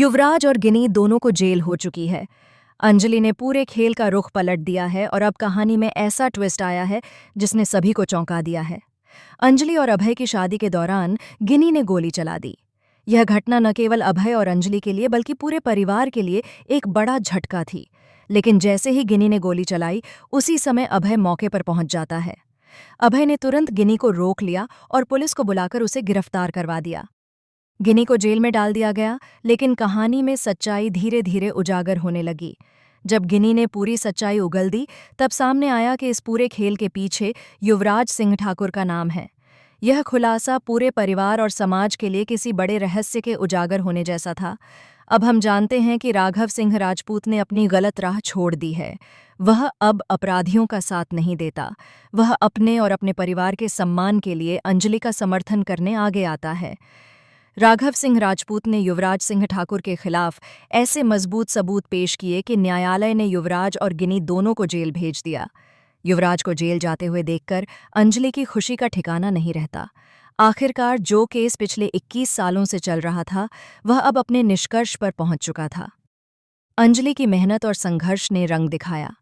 युवराज और गिनी दोनों को जेल हो चुकी है। अंजलि ने पूरे खेल का रुख पलट दिया है और अब कहानी में ऐसा ट्विस्ट आया है जिसने सभी को चौंका दिया है। अंजलि और अभय की शादी के दौरान गिनी ने गोली चला दी। यह घटना न केवल अभय और अंजलि के लिए बल्कि पूरे परिवार के लिए एक बड़ा झटका थी। लेकिन जैसे ही गिनी ने गोली चलाई, उसी समय अभय मौके पर पहुंच जाता है। अभय ने तुरंत गिनी को रोक लिया और पुलिस को बुलाकर उसे गिरफ्तार करवा दिया। गिनी को जेल में डाल दिया गया, लेकिन कहानी में सच्चाई धीरे धीरे उजागर होने लगी। जब गिनी ने पूरी सच्चाई उगल दी, तब सामने आया कि इस पूरे खेल के पीछे युवराज सिंह ठाकुर का नाम है। यह खुलासा पूरे परिवार और समाज के लिए किसी बड़े रहस्य के उजागर होने जैसा था। अब हम जानते हैं कि राघव सिंह राजपूत ने अपनी गलत राह छोड़ दी है। वह अब अपराधियों का साथ नहीं देता। वह अपने और अपने परिवार के सम्मान के लिए अंजलि का समर्थन करने आगे आता है। राघव सिंह राजपूत ने युवराज सिंह ठाकुर के खिलाफ ऐसे मजबूत सबूत पेश किए कि न्यायालय ने युवराज और गिनी दोनों को जेल भेज दिया। युवराज को जेल जाते हुए देखकर अंजलि की खुशी का ठिकाना नहीं रहता। आखिरकार जो केस पिछले 21 सालों से चल रहा था, वह अब अपने निष्कर्ष पर पहुंच चुका था। अंजलि की मेहनत और संघर्ष ने रंग दिखाया।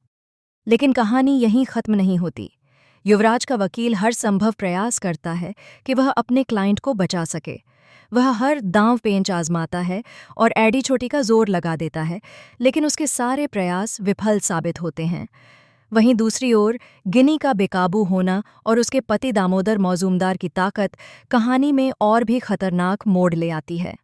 लेकिन कहानी यहीं खत्म नहीं होती। युवराज का वकील हर संभव प्रयास करता है कि वह अपने क्लाइंट को बचा सके। वह हर दांव पेंच आजमाता है और एडी छोटी का जोर लगा देता है, लेकिन उसके सारे प्रयास विफल साबित होते हैं। वहीं दूसरी ओर गिनी का बेकाबू होना और उसके पति दामोदर मौजूमदार की ताकत कहानी में और भी खतरनाक मोड़ ले आती है।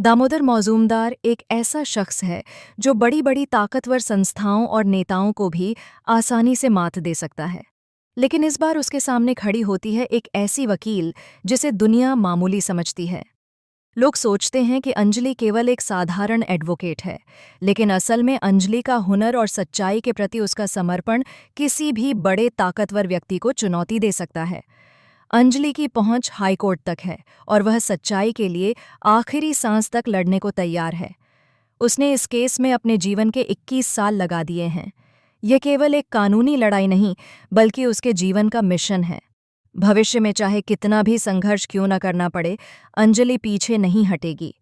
दामोदर मौजूमदार एक ऐसा शख्स है जो बड़ी बड़ी ताकतवर संस्थाओं और नेताओं को भी आसानी से मात दे सकता है। लेकिन इस बार उसके सामने खड़ी होती है एक ऐसी वकील जिसे दुनिया मामूली समझती है। लोग सोचते हैं कि अंजलि केवल एक साधारण एडवोकेट है, लेकिन असल में अंजलि का हुनर और सच्चाई के प्रति उसका समर्पण किसी भी बड़े ताकतवर व्यक्ति को चुनौती दे सकता है। अंजलि की पहुंच हाईकोर्ट तक है और वह सच्चाई के लिए आखिरी सांस तक लड़ने को तैयार है। उसने इस केस में अपने जीवन के 21 साल लगा दिए हैं। यह केवल एक कानूनी लड़ाई नहीं, बल्कि उसके जीवन का मिशन है। भविष्य में चाहे कितना भी संघर्ष क्यों न करना पड़े, अंजलि पीछे नहीं हटेगी।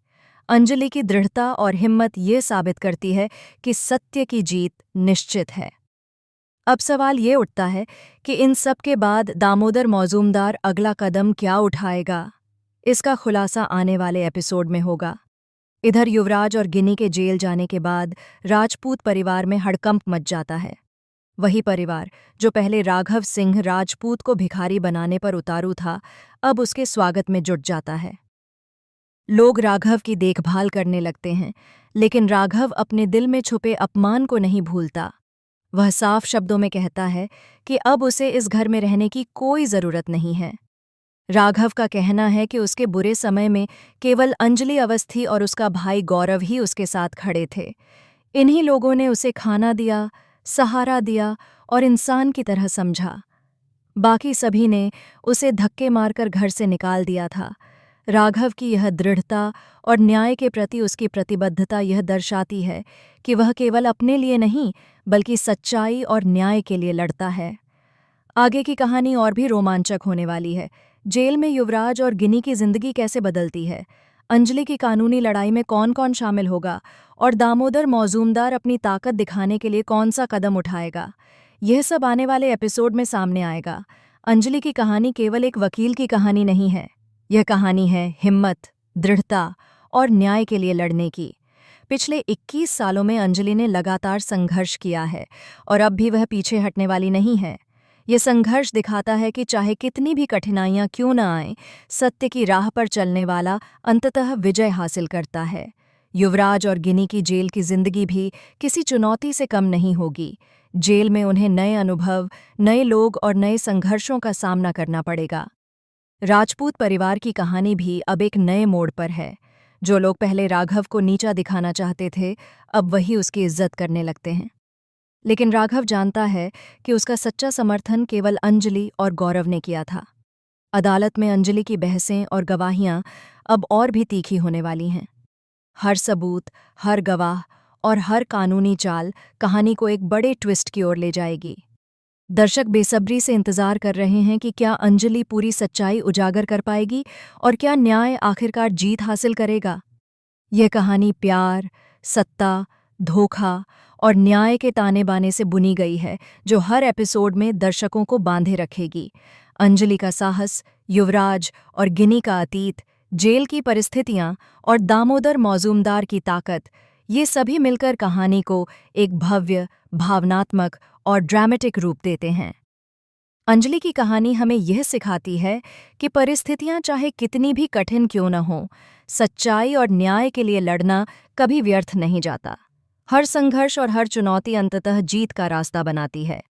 अंजलि की दृढ़ता और हिम्मत ये साबित करती है कि सत्य की जीत निश्चित है। अब सवाल ये उठता है कि इन सब के बाद दामोदर मौजूमदार अगला कदम क्या उठाएगा? इसका खुलासा आने वाले एपिसोड में होगा। इधर युवराज और गिनी के जेल जाने के बाद राजपूत परिवार में हड़कंप मच जाता है। वही परिवार जो पहले राघव सिंह राजपूत को भिखारी बनाने पर उतारू था, अब उसके स्वागत में जुट जाता है। लोग राघव की देखभाल करने लगते हैं, लेकिन राघव अपने दिल में छुपे अपमान को नहीं भूलता। वह साफ शब्दों में कहता है कि अब उसे इस घर में रहने की कोई जरूरत नहीं है। राघव का कहना है कि उसके बुरे समय में केवल अंजलि अवस्थी और उसका भाई गौरव ही उसके साथ खड़े थे। इन्हीं लोगों ने उसे खाना दिया, सहारा दिया और इंसान की तरह समझा। बाकी सभी ने उसे धक्के मारकर घर से निकाल दिया था। राघव की यह दृढ़ता और न्याय के प्रति उसकी प्रतिबद्धता यह दर्शाती है कि वह केवल अपने लिए नहीं, बल्कि सच्चाई और न्याय के लिए लड़ता है। आगे की कहानी और भी रोमांचक होने वाली है। जेल में युवराज और गिनी की जिंदगी कैसे बदलती है, अंजलि की कानूनी लड़ाई में कौन कौन शामिल होगा और दामोदर मौजूमदार अपनी ताकत दिखाने के लिए कौन सा कदम उठाएगा, यह सब आने वाले एपिसोड में सामने आएगा। अंजलि की कहानी केवल एक वकील की कहानी नहीं है। यह कहानी है हिम्मत, दृढ़ता और न्याय के लिए लड़ने की। पिछले 21 सालों में अंजलि ने लगातार संघर्ष किया है और अब भी वह पीछे हटने वाली नहीं है। यह संघर्ष दिखाता है कि चाहे कितनी भी कठिनाइयां क्यों न आएं, सत्य की राह पर चलने वाला अंततः विजय हासिल करता है। युवराज और गिनी की जेल की जिंदगी भी किसी चुनौती से कम नहीं होगी। जेल में उन्हें नए अनुभव, नए लोग और नए संघर्षों का सामना करना पड़ेगा। राजपूत परिवार की कहानी भी अब एक नए मोड़ पर है। जो लोग पहले राघव को नीचा दिखाना चाहते थे, अब वही उसकी इज्जत करने लगते हैं। लेकिन राघव जानता है कि उसका सच्चा समर्थन केवल अंजलि और गौरव ने किया था। अदालत में अंजलि की बहसें और गवाहियां अब और भी तीखी होने वाली हैं। हर सबूत, हर गवाह और हर कानूनी चाल कहानी को एक बड़े ट्विस्ट की ओर ले जाएगी। दर्शक बेसब्री से इंतजार कर रहे हैं कि क्या अंजलि पूरी सच्चाई उजागर कर पाएगी और क्या न्याय आखिरकार जीत हासिल करेगा। यह कहानी प्यार, सत्ता, धोखा और न्याय के ताने-बाने से बुनी गई है, जो हर एपिसोड में दर्शकों को बांधे रखेगी। अंजलि का साहस, युवराज और गिनी का अतीत, जेल की परिस्थितियां और दामोदर मौजूमदार की ताकत, ये सभी मिलकर कहानी को एक भव्य, भावनात्मक और ड्रामेटिक रूप देते हैं। अंजलि की कहानी हमें यह सिखाती है कि परिस्थितियां चाहे कितनी भी कठिन क्यों न हों, सच्चाई और न्याय के लिए लड़ना कभी व्यर्थ नहीं जाता। हर संघर्ष और हर चुनौती अंततः जीत का रास्ता बनाती है।